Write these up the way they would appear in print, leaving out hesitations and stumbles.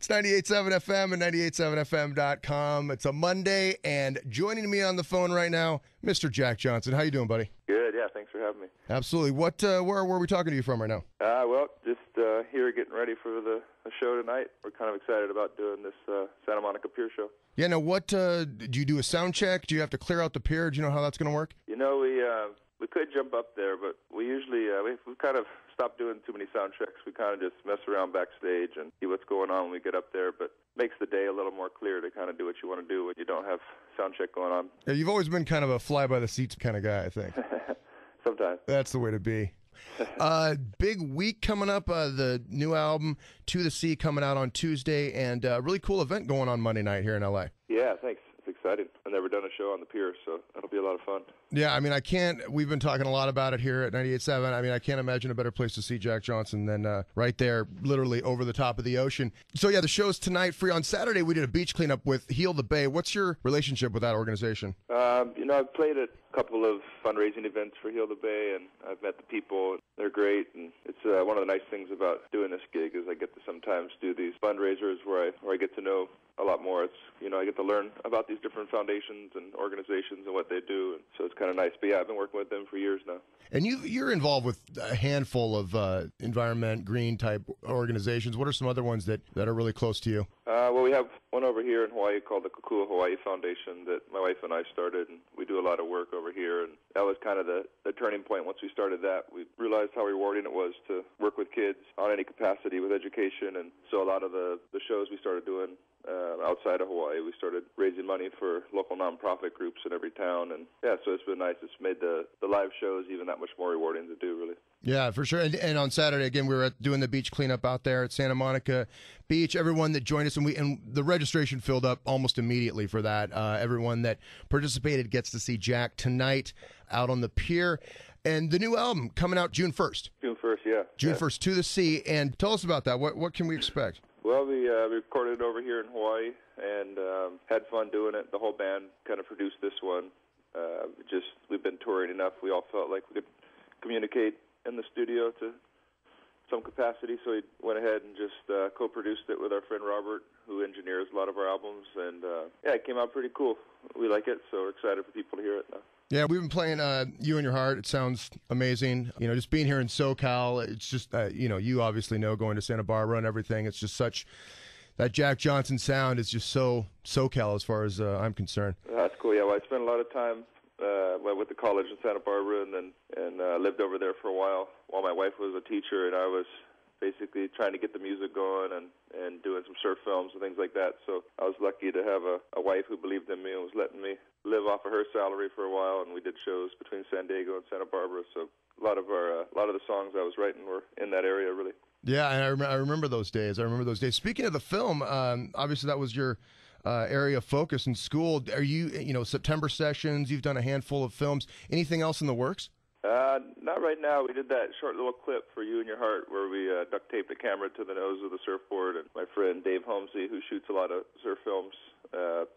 It's 98.7 FM and 98.7fm.com. It's a Monday, and joining me on the phone right now, Mr. Jack Johnson. How you doing, buddy? Good, yeah, thanks for having me. Absolutely. Where are we talking to you from right now? Well, just here getting ready for the show tonight. We're kind of excited about doing this Santa Monica Pier show. Yeah, now what, do you do a sound check? Do you have to clear out the pier? Do you know how that's going to work? You know, we could jump up there, but we usually, we've kind of stopped doing too many sound checks. We kind of just mess around backstage and see what's going on when we get up there, but makes the day a little more clear to kind of do what you want to do when you don't have sound check going on. Yeah, you've always been kind of a fly-by-the-seats kind of guy, I think. Sometimes. That's the way to be. Big week coming up, the new album, To the Sea, coming out on Tuesday, and a really cool event going on Monday night here in L.A. Yeah, thanks. It's exciting. I've never done a show on the pier, so that'll be a lot of fun. Yeah, I mean, we've been talking a lot about it here at 98.7. I mean, I can't imagine a better place to see Jack Johnson than right there, literally over the top of the ocean. So yeah, the show's tonight, free. On Saturday, we did a beach cleanup with Heal the Bay. What's your relationship with that organization? I've played at a couple of fundraising events for Heal the Bay, and I've met the people. They're great, and it's one of the nice things about doing this gig is I get to sometimes do these fundraisers where I get to know a lot more. It's, I get to learn about these different foundations and organizations and what they do, and so it's kind of nice. But yeah, I've been working with them for years now. And you're involved with a handful of environment, green type organizations. What are some other ones that are really close to you? Well, we have one over here in Hawaii called the Kukua Hawaii Foundation that my wife and I started, and we do a lot of work over here. And that was kind of the turning point. Once we started that, we realized how rewarding it was to work with kids on any capacity with education. And so a lot of the shows we started doing outside of Hawaii, we started raising money for local nonprofit groups in every town, and yeah, so it's been nice. It's made the live shows even that much more rewarding to do, really. Yeah, for sure. And on Saturday, again, we were doing the beach cleanup out there at Santa Monica Beach. Everyone that joined us, and the registration filled up almost immediately for that. Everyone that participated gets to see Jack tonight out on the pier. And the new album coming out June 1st. June 1st, yeah. June 1st, To the Sea. And tell us about that. What can we expect? Well, we recorded it over here in Hawaii and had fun doing it. The whole band kind of produced this one. We've been touring enough. We all felt like we could communicate in the studio to some capacity, so we went ahead and just co-produced it with our friend Robert, who engineers a lot of our albums. And yeah, it came out pretty cool. We like it, so we're excited for people to hear it now. Yeah, we've been playing You and Your Heart. It sounds amazing. Just being here in SoCal, it's just, you obviously know going to Santa Barbara and everything. It's just that Jack Johnson sound is just so SoCal as far as I'm concerned. That's cool. Yeah, well, I spent a lot of time with the college in Santa Barbara and lived over there for a while my wife was a teacher, and I was basically trying to get the music going and doing some surf films and things like that. So I was lucky to have a wife who believed in me and was letting me live off of her salary for a while, and we did shows between San Diego and Santa Barbara. So a lot of the songs I was writing were in that area, really. Yeah, and I remember those days. Speaking of the film, obviously that was your area of focus in school. Are you, September sessions, you've done a handful of films. Anything else in the works? Not right now. We did that short little clip for You and Your Heart where we duct taped a camera to the nose of the surfboard, and my friend Dave Holmesy, who shoots a lot of surf films,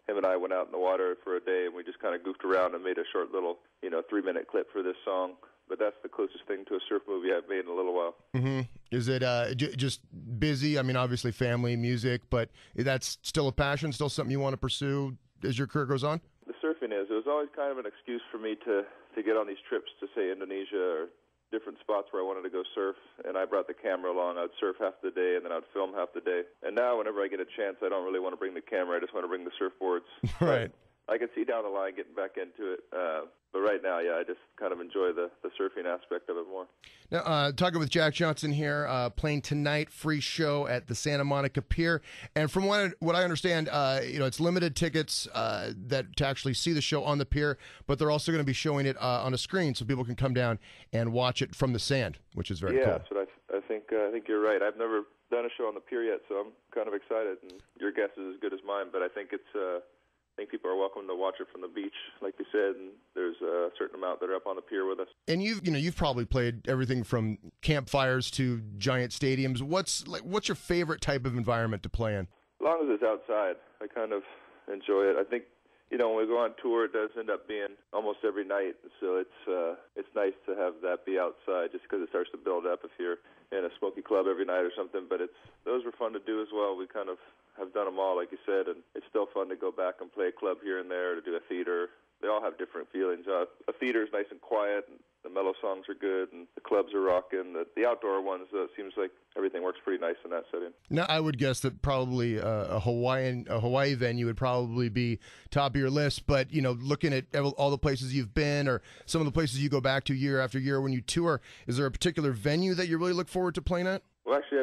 him and I went out in the water for a day, and we just kind of goofed around and made a short little, 3-minute clip for this song. But that's the closest thing to a surf movie I've made in a little while. Mm-hmm. Is it just busy? I mean, obviously family, music, but that's still a passion, still something you want to pursue as your career goes on? The surfing is. It was always kind of an excuse for me to get on these trips to, say, Indonesia or different spots where I wanted to go surf, and I brought the camera along. I'd surf half the day, and then I'd film half the day. And now whenever I get a chance, I don't really want to bring the camera. I just want to bring the surfboards. Right. I can see down the line getting back into it. But right now, yeah, I just kind of enjoy the surfing aspect of it more. Now, talking with Jack Johnson here, playing tonight, free show at the Santa Monica Pier. And from what I understand, it's limited tickets that to actually see the show on the pier, but they're also going to be showing it on a screen so people can come down and watch it from the sand, which is very cool. Yeah, that's what I think. I think you're right. I've never done a show on the pier yet, so I'm kind of excited. And your guess is as good as mine, but I think it's. I think people are welcome to watch it from the beach, like you said, and there's a certain amount that are up on the pier with us. And you've probably played everything from campfires to giant stadiums. What's your favorite type of environment to play in? As long as it's outside, I kind of enjoy it. I think when we go on tour, it does end up being almost every night, so it's nice to have that be outside, just because it starts to build up. If you're in a smoky club every night or something. But those were fun to do as well. We kind of have done them all, like you said, and it's still fun to go back and play a club here and there, to do a theater. They all have different feelings. A theater is nice and quiet, and the mellow songs are good, and the clubs are rocking. The outdoor ones, it seems like everything works pretty nice in that setting. Now, I would guess that probably a Hawaii venue would probably be top of your list. But looking at all the places you've been, or some of the places you go back to year after year when you tour, is there a particular venue that you really look forward to playing at? Well, actually,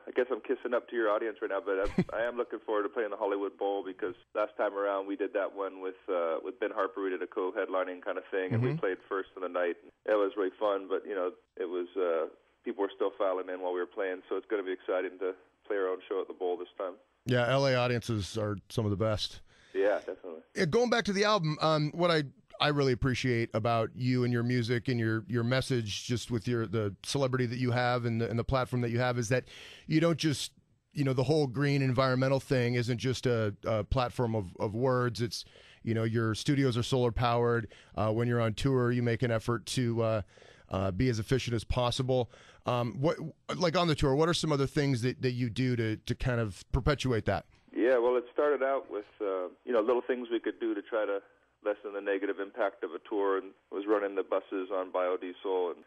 I guess I'm kissing up to your audience right now, but I am looking forward to playing the Hollywood Bowl, because last time around we did that one with Ben Harper. We did a co-headlining kind of thing, and we played first of the night. It was really fun, but it was people were still filing in while we were playing, so it's going to be exciting to play our own show at the Bowl this time. Yeah, LA audiences are some of the best. Yeah, definitely. Going back to the album, what I really appreciate about you and your music and your message, just with the celebrity that you have and the platform that you have, is that you don't just, the whole green environmental thing isn't just a platform of words. It's, your studios are solar powered. When you're on tour, you make an effort to be as efficient as possible. Like on the tour, what are some other things that you do to kind of perpetuate that? Yeah, well, it started out with, little things we could do to try to lessen the negative impact of a tour, and was running the buses on biodiesel and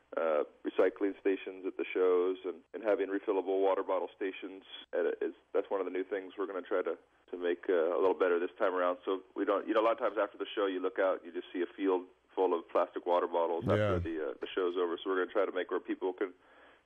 recycling stations at the shows, and having refillable water bottle stations. That's one of the new things we're going to try to make a little better this time around. So we don't, a lot of times after the show, you look out, you just see a field full of plastic water bottles after the show's over. So we're going to try to make where people can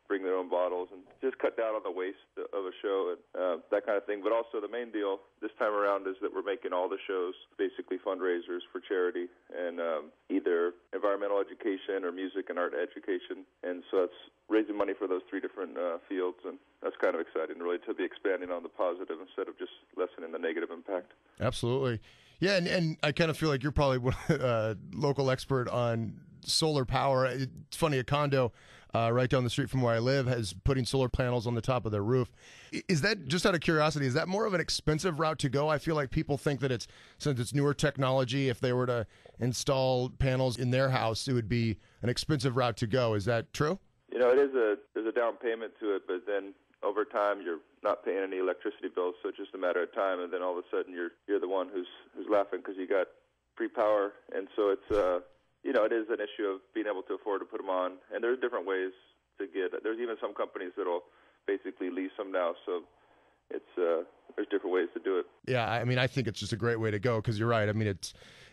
bring their own bottles and just cut down on the waste of a show and that kind of thing. But also the main deal this time around is that we're making all the shows basically fundraisers for charity, and either environmental education or music and art education. And so it's raising money for those three different fields, and that's kind of exciting, really, to be expanding on the positive instead of just lessening the negative impact. Absolutely. Yeah, and I kind of feel like you're probably a local expert on solar power. It's funny, a condo right down the street from where I live has putting solar panels on the top of their roof. Is that, just out of curiosity, is that more of an expensive route to go? I feel like people think that since it's newer technology, if they were to install panels in their house, it would be an expensive route to go. Is that true? There's a down payment to it, but then over time you're not paying any electricity bills, so it's just a matter of time, and then all of a sudden you're the one who's laughing because you got free power. And so it's it is an issue of being able to afford to put them on, and there's different ways to get it. There's even some companies that'll basically lease them now, so there's different ways to do it. Yeah, I think it's just a great way to go, because you're right.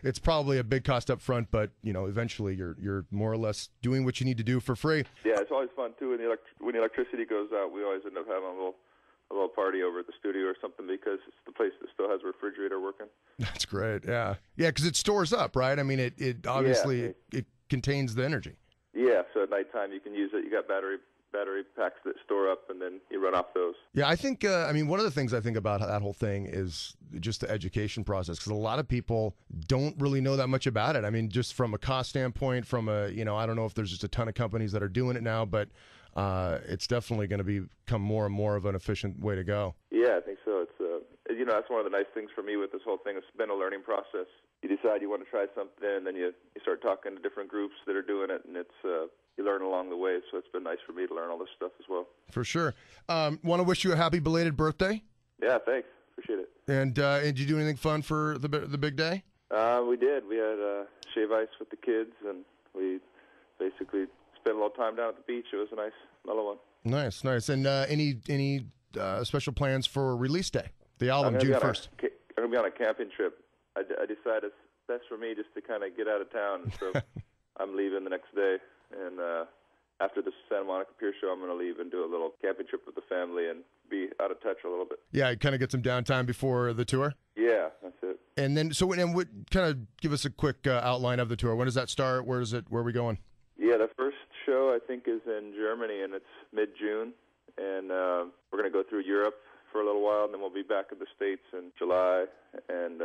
It's probably a big cost up front, but eventually you're more or less doing what you need to do for free. Yeah, it's always fun too. When the electricity goes out, we always end up having a little party over at the studio or something, because it's the place that still has a refrigerator working. That's great. Yeah, because it stores up, right? It obviously it contains the energy. Yeah, so at nighttime you can use it. You got battery packs that store up, and then you run off those. Yeah, I think, one of the things I think about that whole thing is just the education process, because a lot of people don't really know that much about it. Just from a cost standpoint, I don't know if there's just a ton of companies that are doing it now, but it's definitely going to become more and more of an efficient way to go. Yeah, I think so. It's that's one of the nice things for me with this whole thing. It's been a learning process. You decide you want to try something, and then you start talking to different groups that are doing it, and it's you learn along the way. So it's been nice for me to learn all this stuff as well. For sure. Want to wish you a happy belated birthday. Yeah, thanks. Appreciate it. And did you do anything fun for the big day? We did. We had shave ice with the kids, and we basically spent a little time down at the beach. It was a nice, mellow one. Nice. And any special plans for release day? The album, June 1st. I'm going to be on a camping trip. I decided it's best for me just to kind of get out of town. So I'm leaving the next day. And after the Santa Monica Pier show, I'm going to leave and do a little camping trip with the family and be out of touch a little bit. Yeah, kind of get some downtime before the tour? Yeah, that's it. And then, kind of give us a quick outline of the tour. When does that start? Where are we going? Yeah, the first show, I think, is in Germany, and it's mid-June. And we're going to go through Europe for a little while, and then we'll be back in the States in July, and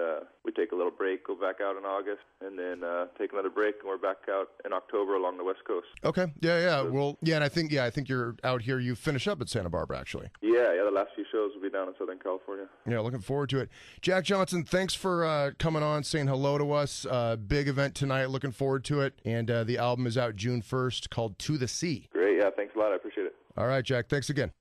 we take a little break, go back out in August, and then take another break, and we're back out in October along the West Coast. Okay, yeah. Well, and I think you're out here. You finish up at Santa Barbara, actually. Yeah. The last few shows will be down in Southern California. Yeah, looking forward to it. Jack Johnson, thanks for coming on, saying hello to us. Big event tonight. Looking forward to it. And the album is out June 1st, called To the Sea. Great. Yeah, thanks a lot. I appreciate it. All right, Jack. Thanks again.